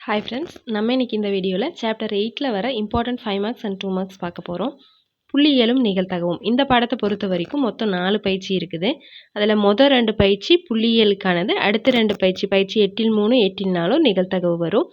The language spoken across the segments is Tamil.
ஹாய் ஃப்ரெண்ட்ஸ், நம்ம இன்னைக்கு இந்த வீடியோவில் சாப்டர் 8ல் வர இம்பார்ட்டன்ட் 5 மார்க்ஸ் அண்ட் 2 மார்க்ஸ் பார்க்க போகிறோம். புள்ளியியலும் நிகழ்தகவும் இந்த பாடத்தை பொறுத்த வரைக்கும் மொத்தம் 4 பயிற்சி இருக்குது. அதில் மொதல் 2 பயிற்சி புள்ளியியலுக்கானது, அடுத்த 2 பயிற்சி 8ல் 3 8ல் 4 நிகழ்தகவு வரும்.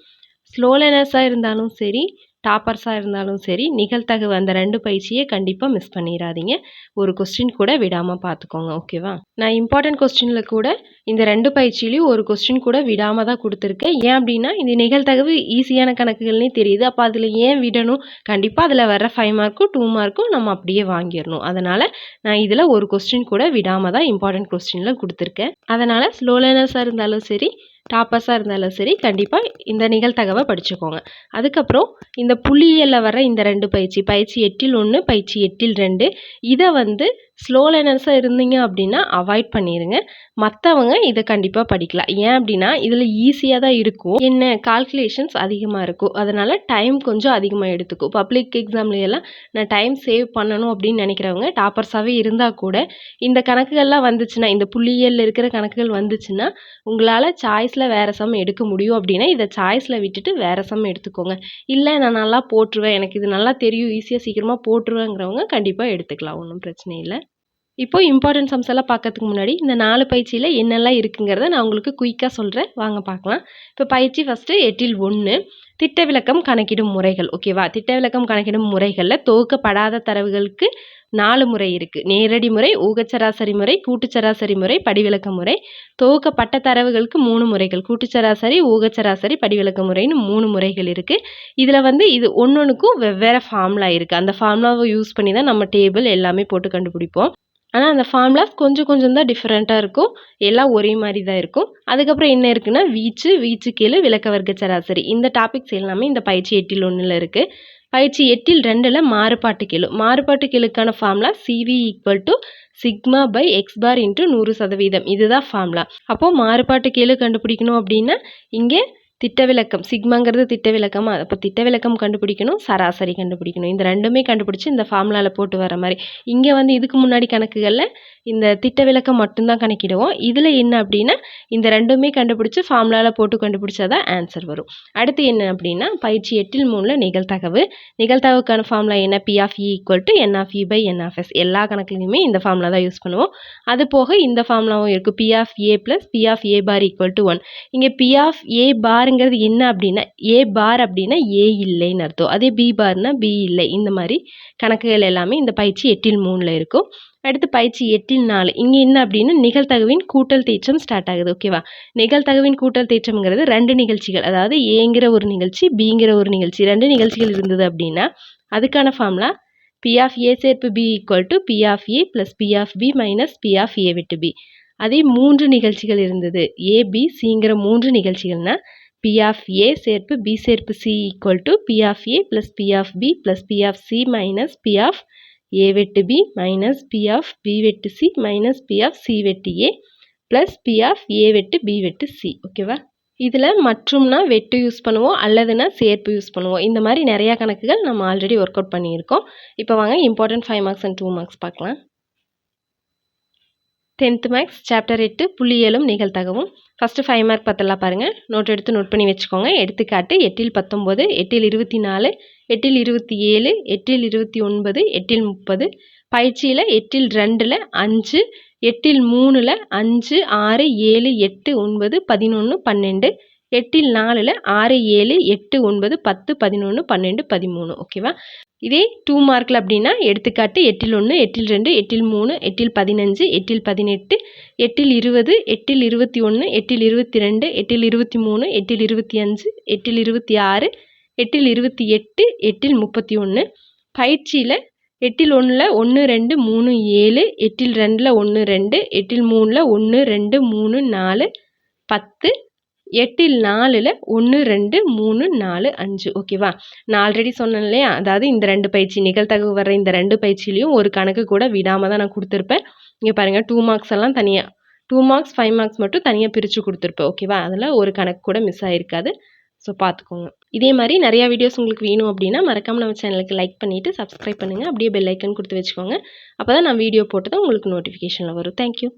ஸ்லோ லேர்னர்ஸாக இருந்தாலும் சரி, டாப்பர்ஸாக இருந்தாலும் சரி, நிகழ்தகவு அந்த 2 பயிற்சியை கண்டிப்பாக மிஸ் பண்ணிடாதீங்க. ஒரு கொஸ்டின் கூட விடாமல் பார்த்துக்கோங்க, ஓகேவா? நான் இம்பார்ட்டன்ட் கொஸ்டினில் கூட இந்த 2 பயிற்சியிலையும் ஒரு கொஸ்டின் கூட விடாமல் தான் கொடுத்துருக்கேன். ஏன் அப்படின்னா இந்த நிகழ்தகவு ஈஸியான கணக்குகள்னே தெரியுது. அப்போ அதில் ஏன் விடணும்? கண்டிப்பாக அதில் வர 5 மார்க்கும் 2 மார்க்கும் நம்ம அப்படியே வாங்கிடணும். அதனால் நான் இதில் ஒரு கொஸ்டின் கூட விடாமல் தான் இம்பார்ட்டன்ட் கொஸ்டினில் கொடுத்துருக்கேன். அதனால் ஸ்லோ லேர்னர்ஸாக இருந்தாலும் சரி, டாப்பர்ஸாக இருந்தாலும் சரி, கண்டிப்பாக இந்த நிகழ்தகவை படிச்சுக்கோங்க. அதுக்கப்புறம் இந்த புள்ளியியலில் வர இந்த 2 பயிற்சி 8ல் 1 8ல் 2 இதை ஸ்லோ லேர்னர்ஸாக இருந்தீங்க அப்படின்னா அவாய்ட் பண்ணிடுங்க. மற்றவங்க இதை கண்டிப்பாக படிக்கலாம். ஏன் அப்படின்னா இதில் ஈஸியாக தான் இருக்கும். என்ன கால்குலேஷன்ஸ் அதிகமாக இருக்கும். அதனால் டைம் கொஞ்சம் அதிகமாக எடுத்துக்கும். பப்ளிக் எக்ஸாம்லையெல்லாம் நான் டைம் சேவ் பண்ணணும் அப்படின்னு நினைக்கிறவங்க டாப்பர்ஸாகவே இருந்தால் கூட இந்த கணக்குகள்லாம் வந்துச்சுன்னா, இந்த புள்ளியியலில் இருக்கிற கணக்குகள் வந்துச்சுன்னா உங்களால் சாய்ஸில் வேறு சம் எடுக்க முடியும். அப்படின்னா இதை சாய்ஸில் விட்டுட்டு வேறு சம் எடுத்துக்கோங்க. இல்லை நான் நல்லா போட்டுருவேன், எனக்கு இது நல்லா தெரியும், ஈஸியாக சீக்கிரமாக போட்டுருவேங்கிறவங்க கண்டிப்பாக எடுத்துக்கலாம், ஒன்றும் பிரச்சனை இல்லை. இப்போ இம்பார்ட்டன்ட் சம்ஸ் எல்லாம் பார்க்கறதுக்கு முன்னாடி இந்த 4 பயிற்சியில் என்னெல்லாம் இருக்குங்கிறத நான் உங்களுக்கு குயிக்காக சொல்கிறேன், வாங்க பார்க்கலாம். இப்போ பயிற்சி ஃபஸ்ட்டு 8ல் 1 திட்ட விலக்கம் கணக்கிடும் முறைகள், ஓகேவா? திட்ட விலக்கம் கணக்கிடும் முறைகளில் தொகுக்கப்படாத தரவுகளுக்கு 4 முறை இருக்குது. நேரடி முறை, ஊகச்சராசரி முறை, கூட்டுச்சராசரி முறை, படிவிலக்க முறை. தொகுக்கப்பட்ட தரவுகளுக்கு 3 முறைகள், கூட்டுச்சராசரி, ஊகச்சராசரி, படிவிலக்க முறைன்னு 3 முறைகள் இருக்குது. இதில் இது ஒன்னொன்றுக்கும் வெவ்வேறு ஃபார்முலா இருக்குது. அந்த ஃபார்முலாவை யூஸ் பண்ணி தான் நம்ம டேபிள் எல்லாமே போட்டு கண்டுபிடிப்போம். ஆனால் அந்த ஃபார்முலாஸ் கொஞ்சம் கொஞ்சம் தான் டிஃப்ரெண்ட்டாக இருக்கும், எல்லாம் ஒரே மாதிரி தான் இருக்கும். அதுக்கப்புறம் என்ன இருக்குன்னா வீச்சு கெழு, விலக்க வர்க்க சராசரி. இந்த டாபிக்ஸ் எல்லாமே இந்த பயிற்சி 8ல் 1 இருக்குது. பயிற்சி 8ல் 2 மாறுபாட்டு கெழு. மாறுபாட்டு கெழுக்கான formula CV = sigma by x bar into 100%. இதுதான் ஃபார்முலா. அப்போது மாறுபாட்டு கெழு கண்டுபிடிக்கணும் அப்படின்னா இங்கே திட்ட விலக்கம், சிக்மாங்கிறது திட்ட விலக்கமா, அப்போ திட்ட விலக்கம் கண்டுபிடிக்கணும், சராசரி கண்டுபிடிக்கணும். இந்த ரெண்டுமே கண்டுபிடிச்சி இந்த ஃபார்முலாவில் போட்டு வர மாதிரி. இங்கே இதுக்கு முன்னாடி கணக்குகளில் இந்த திட்ட விலக்கம் மட்டும்தான் கணக்கிடுவோம். இதில் என்ன அப்படின்னா இந்த ரெண்டுமே கண்டுபிடிச்சி ஃபார்முலாவில் போட்டு கண்டுபிடிச்சாதான் ஆன்சர் வரும். அடுத்து என்ன அப்படின்னா பயிற்சி 8ல் 3 நிகழ்தகவு. நிகழ்தகவுக்கான ஃபார்முலா என்ன? P(e) = N(e/N)(s). எல்லா கணக்குலையுமே இந்த ஃபார்முலா தான் யூஸ் பண்ணுவோம். அது போக இந்த ஃபார்முலாவும் இருக்குது, P(a) + P(a bar) = 1. இங்கே P(a bar)ங்கிறது என்ன அப்படின்னா A bar அப்படின்னா A இல்லைன்னு அர்த்தம். அதே B barனா B இல்லை. இந்த மாதிரி கணக்குகள் எல்லாமே இந்த பயிற்சி 8ல் 3 இருக்கும். அடுத்து பயிற்சி 8ல் 4. இங்கே என்ன அப்படின்னா நிகழ்தகவின் கூட்டல் தேற்றம் ஸ்டார்ட் ஆகுது, ஓகேவா? நிகழ்தகவின் கூட்டல் தேற்றம்ங்கிறது 2 நிகழ்ச்சிகள், அதாவது ஏங்கிற ஒரு நிகழ்ச்சி, பிங்கிற ஒரு நிகழ்ச்சி, 2 நிகழ்ச்சிகள் இருந்தது அப்படின்னா அதுக்கான ஃபார்முலா P(a) சேர்ப்பு B = P(a + P(b - P(a)(b). அதே 3 நிகழ்ச்சிகள் இருந்தது, AB Cங்கிற 3 நிகழ்ச்சிகள்னா P(a) சேர்ப்பு B சேர்ப்பு C = P(a + P(b + P(c - P(a)(b - P(b)(c - P(c)(a) + P(a)(b)(c), ஓகேவா? இதில் மற்றும்னா வெட்டு யூஸ் பண்ணுவோம், அல்லதுனா சேர்ப்பு யூஸ் பண்ணுவோம். இந்த மாதிரி நிறையா கணக்குகள் நம்ம ஆல்ரெடி ஒர்க் அவுட் பண்ணியிருக்கோம். இப்போ வாங்க இம்பார்ட்டன்ட் 5 மார்க்ஸ் அண்ட் 2 மார்க்ஸ் பார்க்கலாம். 10th மேக்ஸ் சாப்டர் 8 புள்ளியியலும் நிகழ்தகவும். ஃபஸ்ட்டு 5 மார்க் பார்த்தலாம் பாருங்கள். நோட் எடுத்து நோட் பண்ணி வச்சுக்கோங்க. எடுத்துக்காட்டு 8ல் 19, 8ல் 24, 8ல் 27, 8ல் 29, 8ல் 30. பயிற்சியில் 8ல் 2 5, 8ல் 3 5, 6, 7, 8, 9, 11, 12, 8ல் 4 6, 7, 8, 9, 10, 11, 12, 13, ஓகேவா? இதே 2 மார்க்கில் அப்படின்னா எடுத்துக்காட்டு 8ல் 1, 8ல் 2, 8ல் 3, 8ல் 15, 8ல் 18, 8ல் 20, 8ல் 21, 8ல் 22, 8ல் 23, 8ல் 25, 8ல் 26, 8ல் 28, 8ல் 31. பயிற்சியில் 8ல் 1 1, 2, 3, 7, 8ல் 2 1, 2, 8ல் 3 1, 2, 3, 4, 10, 8ல் 4 1, 2, 3, 4, 5, ஓகேவா? நான் ஆல்ரெடி சொன்னேன் இல்லையா, அதாவது இந்த 2 பயிற்சி நிகழ்தகவு வர இந்த 2 பயிற்சியிலையும் ஒரு கணக்கு கூட விடாமல் தான் நான் கொடுத்துருப்பேன். இங்கே பாருங்கள், 2 மார்க்ஸ் எல்லாம் தனியாக, 2 மார்க்ஸ் 5 மார்க்ஸ் மட்டும் தனியாக பிரித்து கொடுத்துருப்பேன், ஓகேவா? அதில் ஒரு கணக்கு கூட மிஸ் ஆகிருக்காது. ஸோ பார்த்துக்கோங்க. இதே மாதிரி நிறையா வீடியோஸ் உங்களுக்கு வேணும் அப்படின்னா மறக்காமல் நம்ம சேனலுக்கு லைக் பண்ணிவிட்டு சப்ஸ்கிரைப் பண்ணுங்கள். அப்படியே பெல் ஐக்கன் கொடுத்து வச்சுக்கோங்க. அப்போ தான் நான் வீடியோ போட்டதும் உங்களுக்கு நோட்டிஃபிகேஷனில் வரும். தேங்க்யூ.